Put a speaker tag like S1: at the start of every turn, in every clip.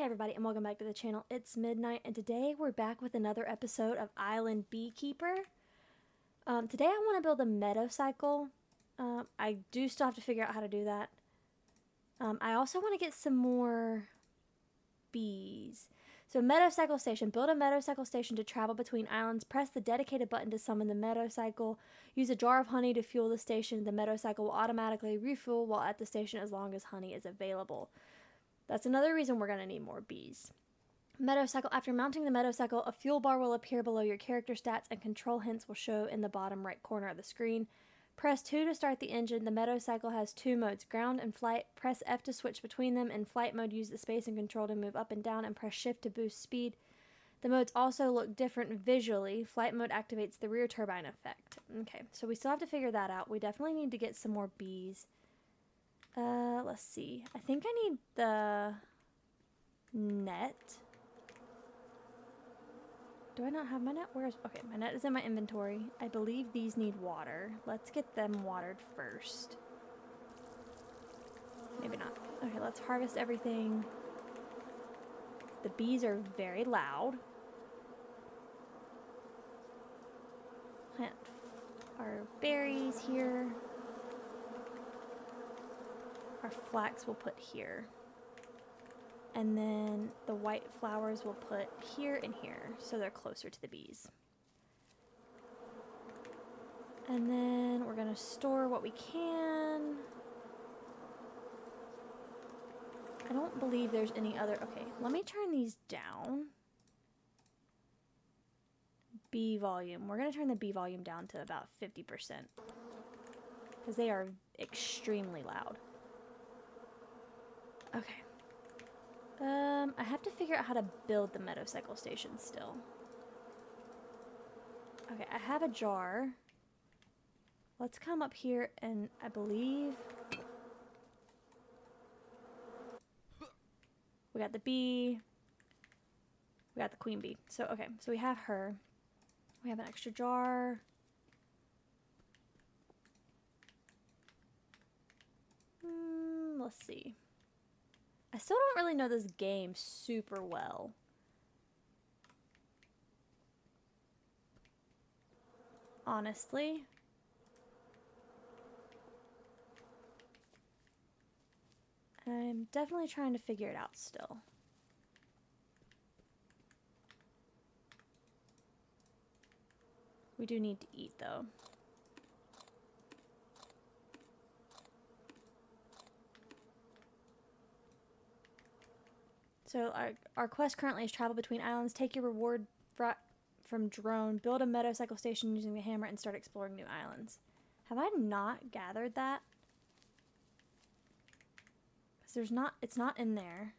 S1: everybody, and welcome back to the channel. It's midnight, and today we're back with another episode of Island Beekeeper. Today I want to build a Medocycle. I do still have to figure out how to do that. I also want to get some more bees. So Medocycle station. Build a Medocycle station to travel between islands. Press the dedicated button to summon the Medocycle. Use a jar of honey to fuel the station. The Medocycle will automatically refuel while at the station as long as honey is available. That's another reason we're going to need more bees. Medocycle. After mounting the Medocycle, a fuel bar will appear below your character stats and control hints will show in the bottom right corner of the screen. Press 2 to start the engine. The Medocycle has two modes, ground and flight. Press F to switch between them. In flight mode, use the space and control to move up and down, and press Shift to boost speed. The modes also look different visually. Flight mode activates the rear turbine effect. Okay, so we still have to figure that out. We definitely need to get some more bees. Let's see. I think I need the net. Do I not have my net? Where's... Okay, my net is in my inventory. I believe these need water. Let's get them watered first. Maybe not. Okay, let's harvest everything. The bees are very loud. Plant our berries here. Our flax we'll put here. And then the white flowers we'll put here and here, so they're closer to the bees. And then we're going to store what we can. I don't believe there's any other... Okay, let me turn these down. Bee volume. We're going to turn the bee volume down to about 50%. Because they are extremely loud. Okay. I have to figure out how to build the Medocycle station still. Okay, I have a jar. Let's come up here and I believe we got the bee. We got the queen bee. So, okay, so we have her. We have an extra jar. Let's see. I still don't really know this game super well. Honestly. I'm definitely trying to figure it out still. We do need to eat though. So our quest currently is travel between islands. Take your reward from drone. Build a Medocycle station using the hammer and start exploring new islands. Have I not gathered that? Because it's not in there.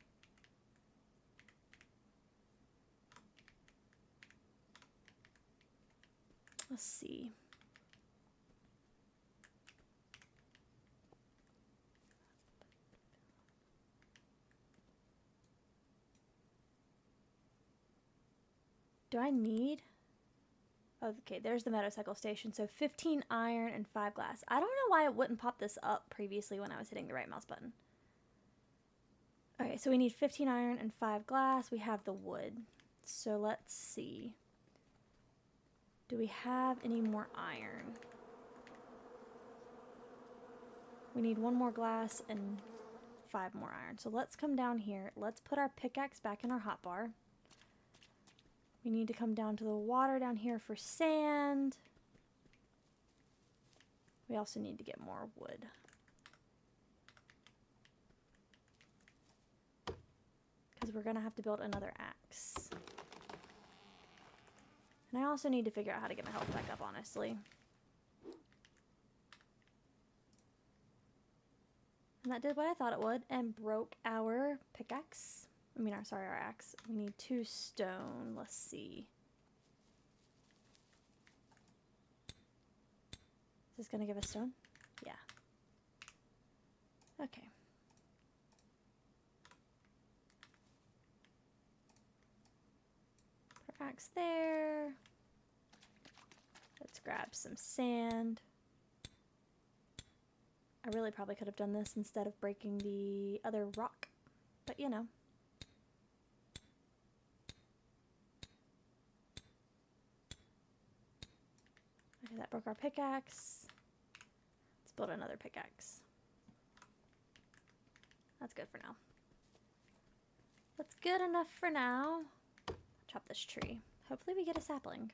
S1: Let's see. Do I need... Okay, there's the Medocycle station. So 15 iron and 5 glass. I don't know why it wouldn't pop this up previously when I was hitting the right mouse button. Okay, so we need 15 iron and 5 glass. We have the wood. So let's see. Do we have any more iron? We need 1 more glass and 5 more iron. So let's come down here. Let's put our pickaxe back in our hotbar. We need to come down to the water down here for sand. We also need to get more wood. Because we're going to have to build another axe. And I also need to figure out how to get my health back up, honestly. And that did what I thought it would and broke our pickaxe. Our axe. We need 2 stone. Let's see. Is this going to give us stone? Yeah. Okay. Put our axe there. Let's grab some sand. I really probably could have done this instead of breaking the other rock, but you know. Okay, that broke our pickaxe. Let's build another pickaxe. That's good for now. That's good enough for now. Chop this tree. Hopefully we get a sapling.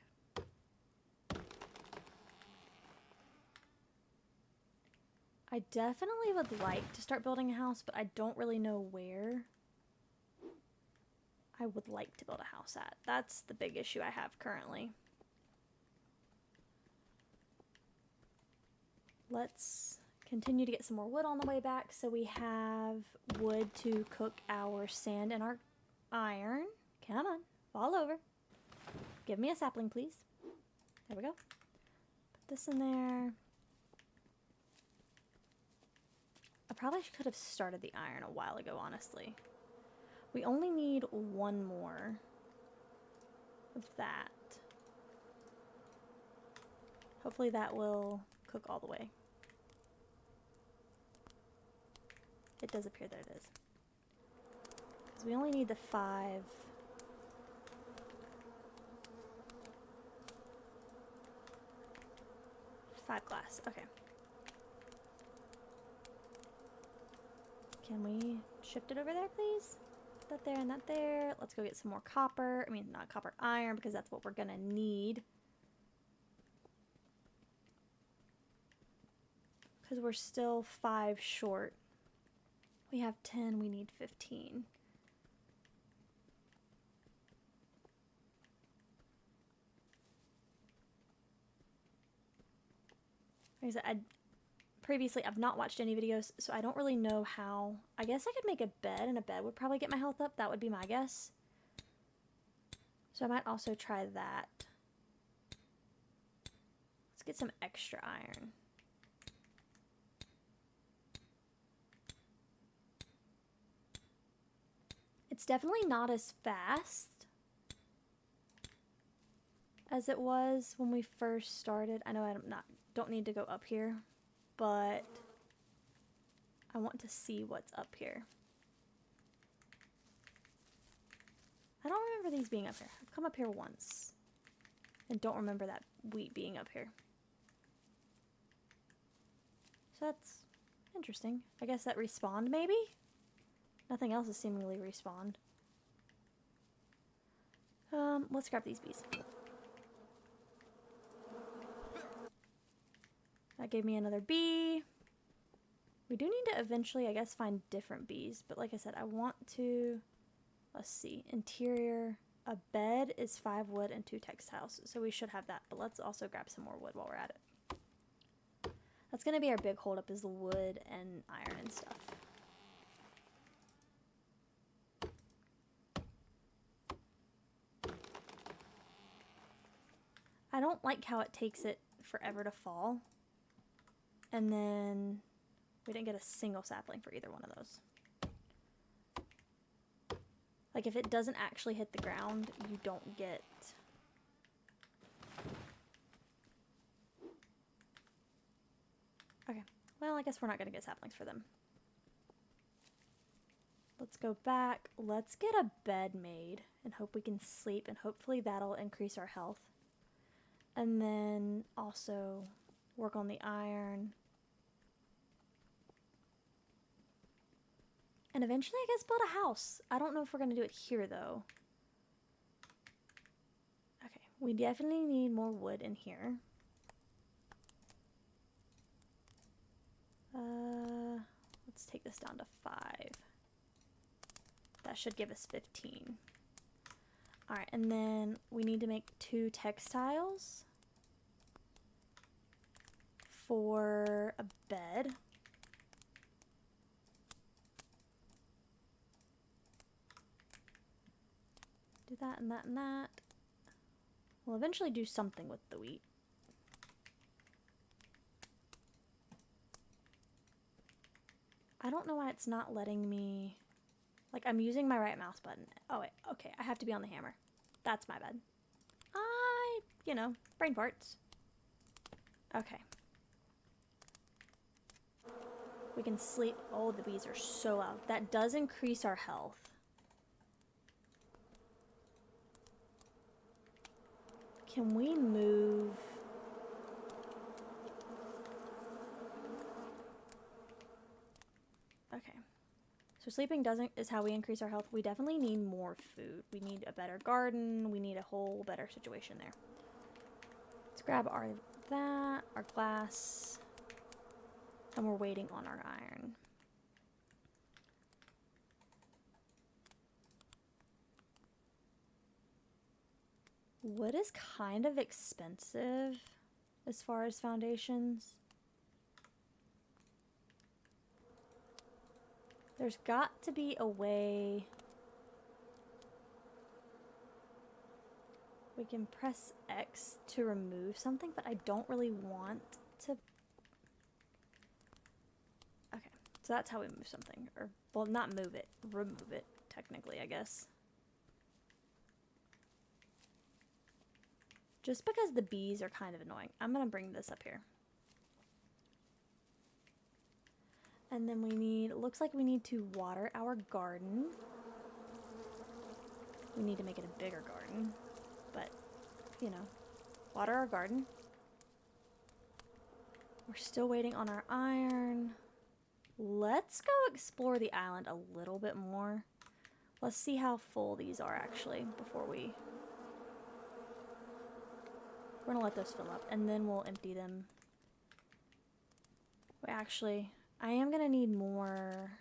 S1: I definitely would like to start building a house, but I don't really know where I would like to build a house at. That's the big issue I have currently. Let's continue to get some more wood on the way back so we have wood to cook our sand and our iron. Come on, fall over. Give me a sapling, please. There we go. Put this in there. I probably could have started the iron a while ago, honestly. We only need one more of that. Hopefully that will cook all the way. It does appear that it is. Because we only need the 5. Glass, okay. Can we shift it over there, please? Put that there and that there. Let's go get some more copper. I mean, not copper, iron, because that's what we're gonna need. Because we're still 5 short. We have 10, we need 15. Like I said, previously I've not watched any videos, so I don't really know how. I guess I could make a bed, and a bed would probably get my health up. That would be my guess. So I might also try that. Let's get some extra iron. It's definitely not as fast as it was when we first started. I know I don't need to go up here, but I want to see what's up here. I don't remember these being up here. I've come up here once and don't remember that wheat being up here. So that's interesting. I guess that respawned maybe? Nothing else is seemingly respawned. Let's grab these bees. That gave me another bee. We do need to eventually, I guess, find different bees. But like I said, I want to... Let's see. Interior. A bed is 5 wood and 2 textiles. So we should have that. But let's also grab some more wood while we're at it. That's going to be our big holdup, is the wood and iron and stuff. I don't like how it takes it forever to fall. And then we didn't get a single sapling for either one of those. Like, if it doesn't actually hit the ground, you don't get... Okay, well, I guess we're not going to get saplings for them. Let's go back. Let's get a bed made and hope we can sleep, and hopefully that'll increase our health. And then also work on the iron. And eventually, I guess, build a house. I don't know if we're going to do it here, though. Okay, we definitely need more wood in here. Let's take this down to 5. That should give us 15. Alright, and then we need to make 2 textiles for a bed. Do that and that and that. We'll eventually do something with the wheat. I don't know why it's not letting me... Like, I'm using my right mouse button. Oh, wait. Okay, I have to be on the hammer. That's my bad. You know, brain farts. Okay. We can sleep. Oh, the bees are so loud. That does increase our health. Can we move So sleeping is how we increase our health. We definitely need more food. We need a better garden. We need a whole better situation there. Let's grab our glass, and we're waiting on our iron. Wood is kind of expensive as far as foundations. There's got to be a way we can press X to remove something, but I don't really want to. Okay, so that's how we move something. Or, well, not move it, remove it, technically, I guess. Just because the bees are kind of annoying. I'm gonna bring this up here. And then we need, it looks like we need to water our garden. We need to make it a bigger garden, but, you know, water our garden. We're still waiting on our iron. Let's go explore the island a little bit more. Let's see how full these are actually before we're gonna let those fill up and then we'll empty them. Actually, I am gonna need more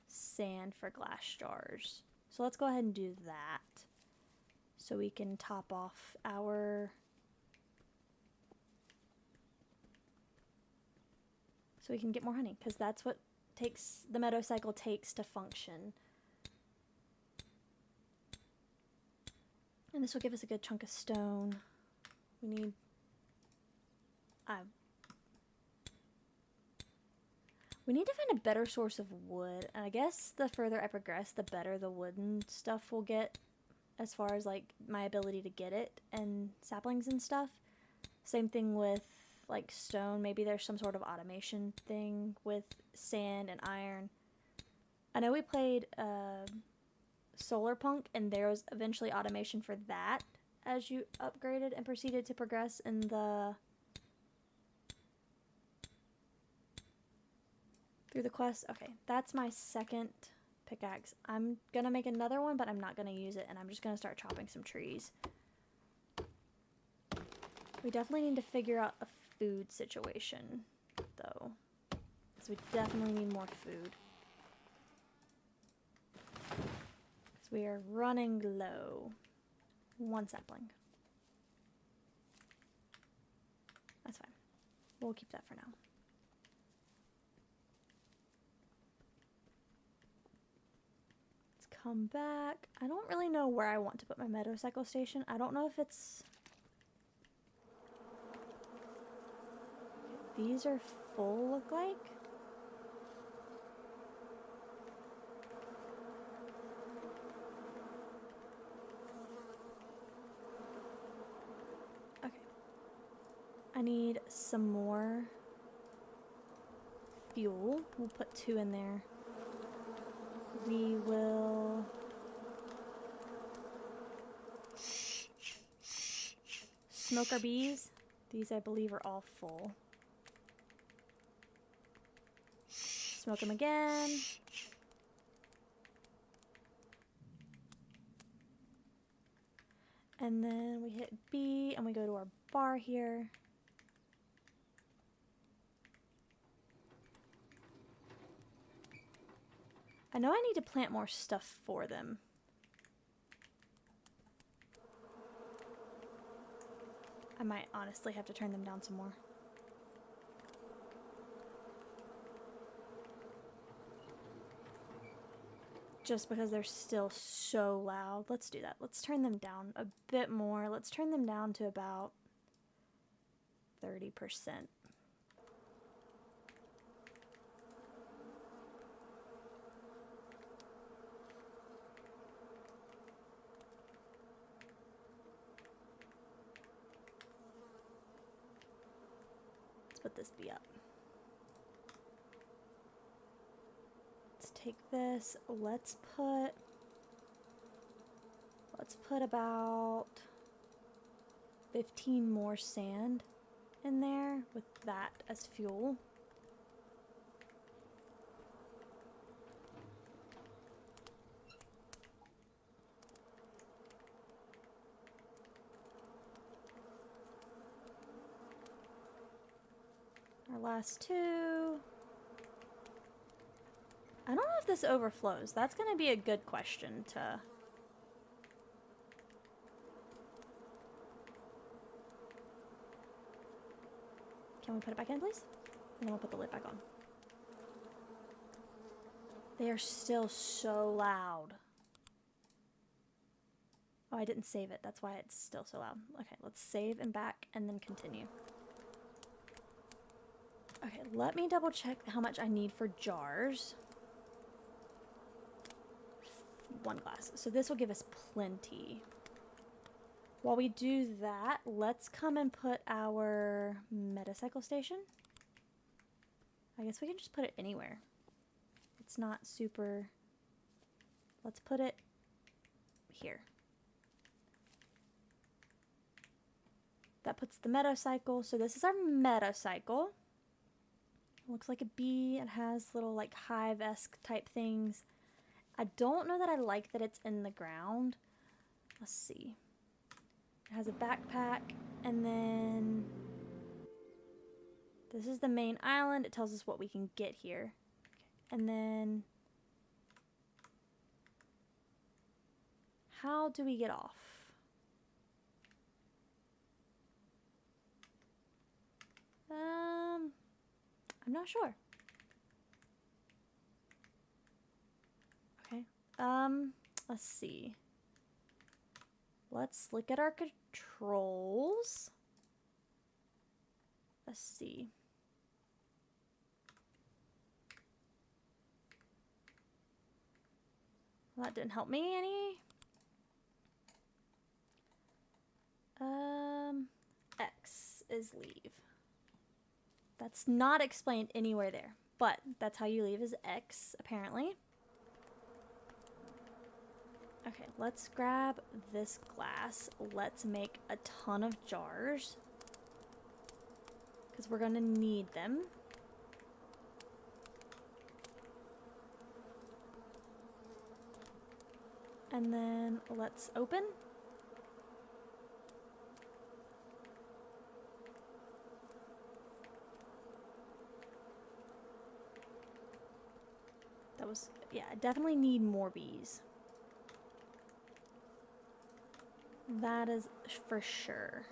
S1: sand for glass jars. So let's go ahead and do that so we can top off our, so we can get more honey, because that's what the Medocycle takes to function. And this will give us a good chunk of stone. We need, we need to find a better source of wood. And I guess the further I progress, the better the wooden stuff will get as far as like my ability to get it and saplings and stuff. Same thing with like stone. Maybe there's some sort of automation thing with sand and iron. I know we played Solar Punk and there was eventually automation for that as you upgraded and proceeded to progress in the through the quest. Okay, that's my second pickaxe. I'm gonna make another one, but I'm not gonna use it, and I'm just gonna start chopping some trees. We definitely need to figure out a food situation, though, because we definitely need more food. Because we are running low. One sapling. That's fine. We'll keep that for now. Come back. I don't really know where I want to put my Medocycle station. I don't know if it's... These are full, look like. Okay. I need some more fuel. We'll put 2 in there. We will smoke our bees. These, I believe, are all full. Smoke them again. And then we hit B and we go to our bar here. I know I need to plant more stuff for them. I might honestly have to turn them down some more. Just because they're still so loud. Let's do that. Let's turn them down a bit more. Let's turn them down to about 30%. Put this bee up. Let's take this. Let's put about 15 more sand in there with that as fuel. Our last two. I don't know if this overflows. That's going to be a good question to... Can we put it back in, please? And then we'll put the lid back on. They are still so loud. Oh, I didn't save it. That's why it's still so loud. Okay, let's save and back and then continue. Okay, let me double check how much I need for jars. 1 glass. So this will give us plenty. While we do that, let's come and put our Medocycle station. I guess we can just put it anywhere. It's not super... Let's put it here. That puts the Medocycle. So this is our Medocycle. It looks like a bee. It has little like hive-esque type things. I don't know that I like that it's in the ground. Let's see. It has a backpack, and then this is the main island. It tells us what we can get here. Okay. And then how do we get off? I'm not sure. Okay. Let's see. Let's look at our controls. Let's see. Well, that didn't help me any. X is leave. That's not explained anywhere there, but that's how you leave is X, apparently. Okay, let's grab this glass. Let's make a ton of jars, because we're going to need them. And then let's open. That was, yeah, I definitely need more bees. That is for sure.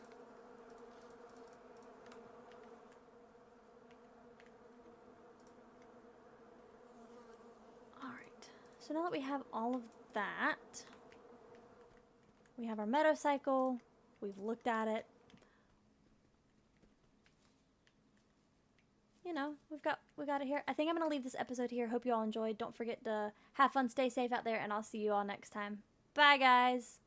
S1: All right. So now that we have all of that, we have our Medocycle. We've looked at it. You know, we got it here. I think I'm going to leave this episode here. Hope you all enjoyed. Don't forget to have fun, stay safe out there, and I'll see you all next time. Bye, guys.